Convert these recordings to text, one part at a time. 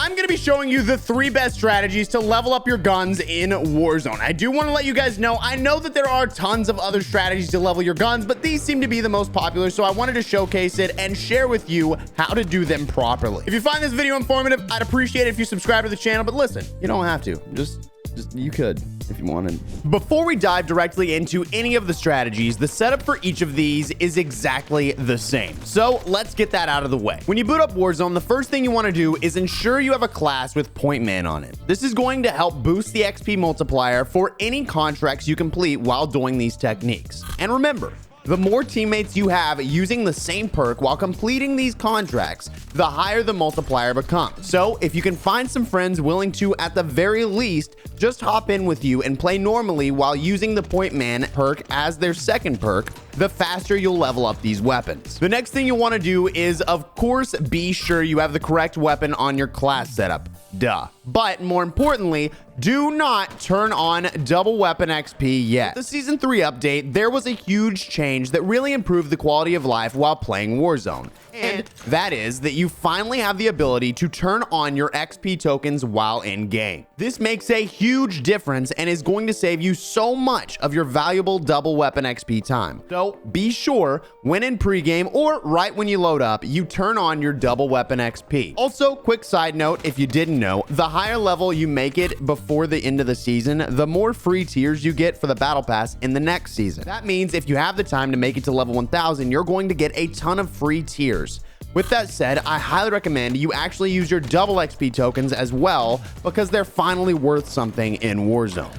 I'm going to be showing you the 3 best strategies to level up your guns in Warzone. I do want to let you guys know, I know that there are tons of other strategies to level your guns, but these seem to be the most popular, so I wanted to showcase it and share with you how to do them properly. If you find this video informative, I'd appreciate it if you subscribe to the channel, but listen, you don't have to. Just you could if you wanted. Before we dive directly into any of the strategies, the setup for each of these is exactly the same. So let's get that out of the way. When you boot up Warzone, the first thing you want to do is ensure you have a class with point man on it. This is going to help boost the XP multiplier for any contracts you complete while doing these techniques. And remember, the more teammates you have using the same perk while completing these contracts, the higher the multiplier becomes. So if you can find some friends willing to, at the very least, just hop in with you and play normally while using the point man perk as their second perk, the faster you'll level up these weapons. The next thing you want to do is, of course, be sure you have the correct weapon on your class setup. Duh. But more importantly, do not turn on double weapon XP yet. With the Season 3 update, there was a huge change that really improved the quality of life while playing Warzone. And that is that you finally have the ability to turn on your XP tokens while in game. This makes a huge difference and is going to save you so much of your valuable double weapon XP time. So be sure when in pregame or right when you load up, you turn on your double weapon XP. Also, quick side note, if you didn't know, the higher level you make it before the end of the season, the more free tiers you get for the battle pass in the next season. That means if you have the time to make it to level 1000, you're going to get a ton of free tiers. With that said, I highly recommend you actually use your double XP tokens as well, because they're finally worth something in Warzone.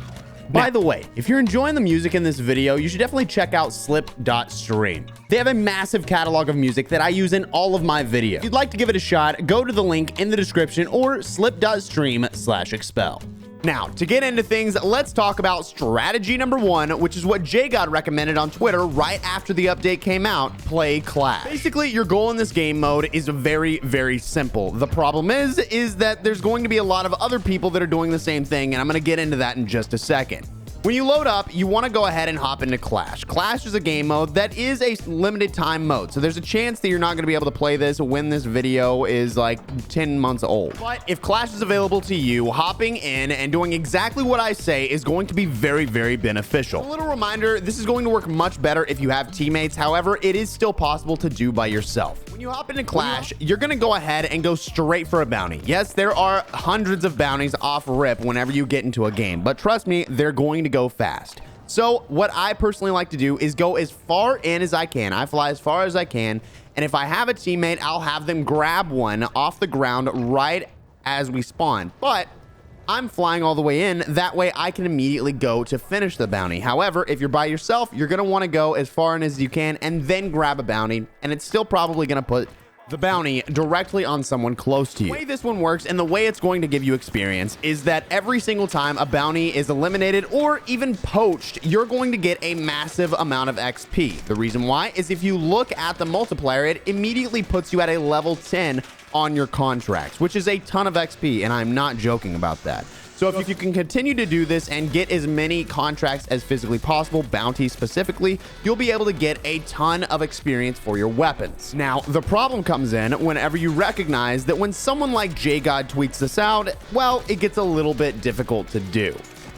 By the way, if you're enjoying the music in this video, you should definitely check out slip.stream. They have a massive catalog of music that I use in all of my videos. If you'd like to give it a shot, go to the link in the description or slip.stream/expel. Now, to get into things, let's talk about strategy number 1, which is what JGod recommended on Twitter right after the update came out: play Clash. Basically, your goal in this game mode is very, very simple. The problem is that there's going to be a lot of other people that are doing the same thing, and I'm going to get into that in just a second. When you load up, you want to go ahead and hop into Clash. Clash is a game mode that is a limited time mode, so there's a chance that you're not going to be able to play this when this video is like 10 months old. But if Clash is available to you, hopping in and doing exactly what I say is going to be very, very beneficial. A little reminder, this is going to work much better if you have teammates. However, it is still possible to do by yourself. When you hop into Clash, you're going to go ahead and go straight for a bounty. Yes, there are hundreds of bounties off rip whenever you get into a game, but trust me, they're going to go fast. So what I personally like to do is go as far in as I can. I fly as far as I can, and if I have a teammate, I'll have them grab one off the ground right as we spawn. But I'm flying all the way in, that way I can immediately go to finish the bounty. However, if you're by yourself, you're going to want to go as far in as you can and then grab a bounty, and it's still probably going to put the bounty directly on someone close to you. The way this one works and the way it's going to give you experience is that every single time a bounty is eliminated or even poached, you're going to get a massive amount of XP. The reason why is if you look at the multiplier, it immediately puts you at a level 10 on your contracts, which is a ton of XP, and I'm not joking about that. So if you can continue to do this and get as many contracts as physically possible, bounties specifically, you'll be able to get a ton of experience for your weapons. Now, the problem comes in whenever you recognize that when someone like JGod tweets this out, well, it gets a little bit difficult to do.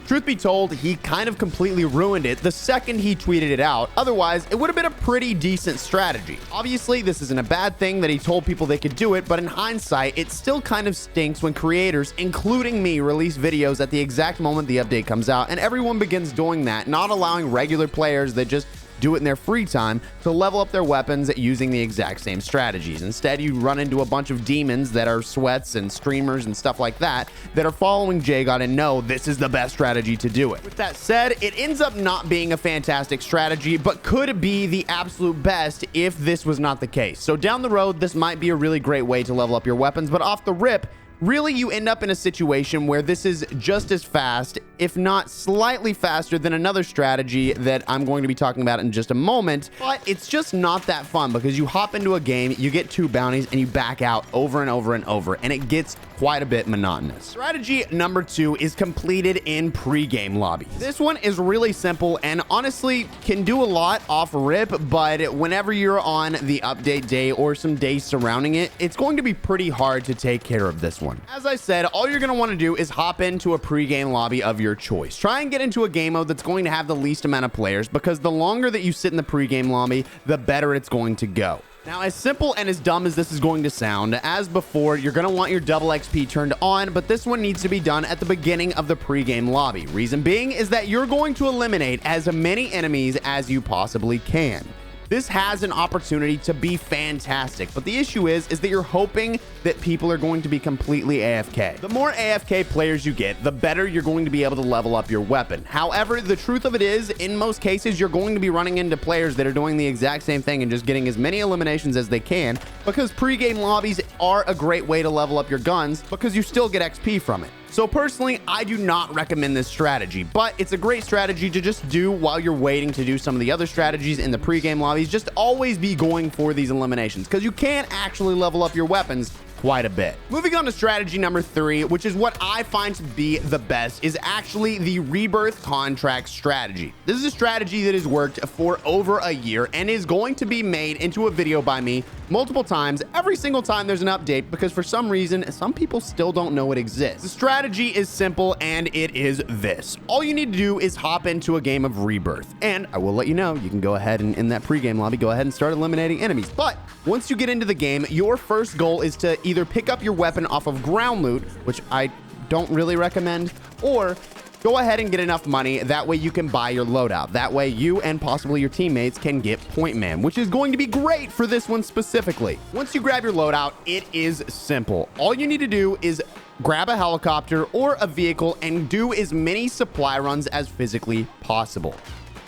Truth be told, he kind of completely ruined it the second he tweeted it out. Otherwise, it would have been a pretty decent strategy. Obviously, this isn't a bad thing that he told people they could do it, but in hindsight, it still kind of stinks when creators, including me, release videos at the exact moment the update comes out, and everyone begins doing that, not allowing regular players that just do it in their free time to level up their weapons using the exact same strategies. Instead, you run into a bunch of demons that are sweats and streamers and stuff like that that are following JGod and know this is the best strategy to do it. With that said, it ends up not being a fantastic strategy, but could be the absolute best if this was not the case. So down the road, this might be a really great way to level up your weapons, but off the rip, really, you end up in a situation where this is just as fast, if not slightly faster than another strategy that I'm going to be talking about in just a moment, but it's just not that fun because you hop into a game, you get 2 bounties, and you back out over and over and over, and it gets quite a bit monotonous. Strategy number 2 is completed in pre-game lobbies. This one is really simple and honestly can do a lot off rip, but whenever you're on the update day or some days surrounding it, it's going to be pretty hard to take care of this one. one. As I said, all you're going to want to do is hop into a pregame lobby of your choice. Try and get into a game mode that's going to have the least amount of players, because the longer that you sit in the pregame lobby, the better it's going to go. Now, as simple and as dumb as this is going to sound, as before, you're going to want your double XP turned on, but this one needs to be done at the beginning of the pregame lobby. Reason being is that you're going to eliminate as many enemies as you possibly can. This has an opportunity to be fantastic, but the issue is that you're hoping that people are going to be completely AFK. The more AFK players you get, the better you're going to be able to level up your weapon. However, the truth of it is, in most cases, you're going to be running into players that are doing the exact same thing and just getting as many eliminations as they can, because pregame lobbies are a great way to level up your guns because you still get XP from it. So personally, I do not recommend this strategy, but it's a great strategy to just do while you're waiting to do some of the other strategies in the pregame lobbies. Just always be going for these eliminations, because you can actually level up your weapons quite a bit. Moving on to strategy number 3, which is what I find to be the best, is actually the Rebirth contract strategy. This is a strategy that has worked for over a year and is going to be made into a video by me multiple times every single time there's an update, because for some reason, some people still don't know it exists. The strategy is simple, and it is this. All you need to do is hop into a game of Rebirth, and I will let you know, you can go ahead and in that pregame lobby, go ahead and start eliminating enemies. But once you get into the game, your first goal is to either pick up your weapon off of ground loot, which I don't really recommend, or go ahead and get enough money. That way you can buy your loadout. That way you and possibly your teammates can get point man, which is going to be great for this one specifically. Once you grab your loadout, it is simple. All you need to do is grab a helicopter or a vehicle and do as many supply runs as physically possible.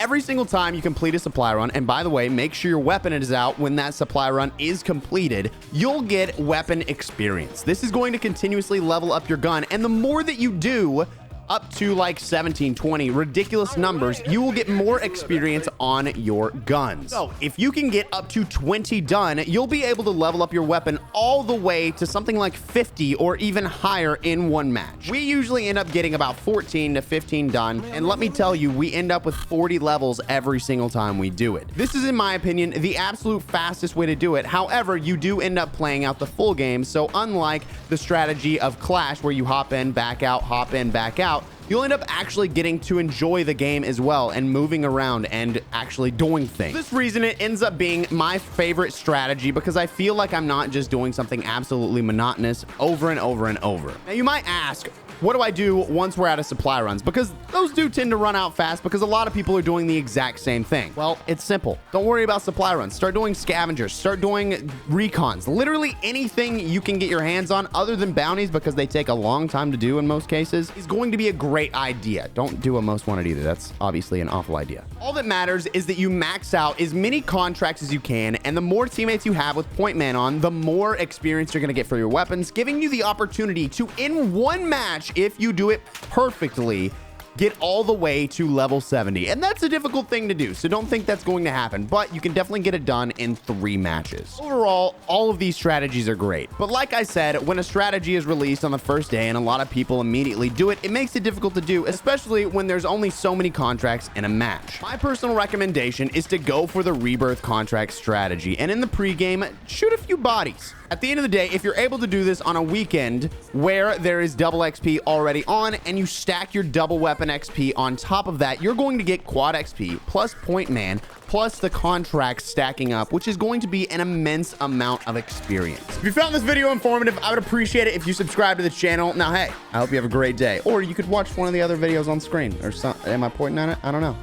Every single time you complete a supply run, and by the way, make sure your weapon is out when that supply run is completed, you'll get weapon experience. This is going to continuously level up your gun, and the more that you do, up to like 17, 20 ridiculous numbers, you will get more experience on your guns. So if you can get up to 20 done, you'll be able to level up your weapon all the way to something like 50 or even higher in one match. We usually end up getting about 14 to 15 done, and let me tell you, we end up with 40 levels every single time we do it. This is, in my opinion, the absolute fastest way to do it. However, you do end up playing out the full game, so unlike the strategy of Clash where you hop in, back out, hop in, back out, you'll end up actually getting to enjoy the game as well and moving around and actually doing things. For this reason, it ends up being my favorite strategy, because I feel like I'm not just doing something absolutely monotonous over and over and over. Now you might ask, what do I do once we're out of supply runs? Because those do tend to run out fast, because a lot of people are doing the exact same thing. Well, it's simple. Don't worry about supply runs. Start doing scavengers. Start doing recons. Literally anything you can get your hands on other than bounties, because they take a long time to do in most cases, is going to be a great idea. Don't do a most wanted either. That's obviously an awful idea. All that matters is that you max out as many contracts as you can, and the more teammates you have with point man on, the more experience you're going to get for your weapons, giving you the opportunity to, in one match, if you do it perfectly, get all the way to level 70. And that's a difficult thing to do, so don't think that's going to happen, but you can definitely get it done in 3 matches. Overall, all of these strategies are great, but like I said, when a strategy is released on the first day and a lot of people immediately do it, it makes it difficult to do, especially when there's only so many contracts in a match. My personal recommendation is to go for the Rebirth contract strategy, and in the pregame, shoot a few bodies. At the end of the day, if you're able to do this on a weekend where there is double XP already on and you stack your double weapon XP on top of that, you're going to get quad XP plus point man plus the contracts stacking up, which is going to be an immense amount of experience. If you found this video informative, I would appreciate it if you subscribe to the channel. Now, hey, I hope you have a great day. Or you could watch one of the other videos on screen or something. Am I pointing at it? I don't know.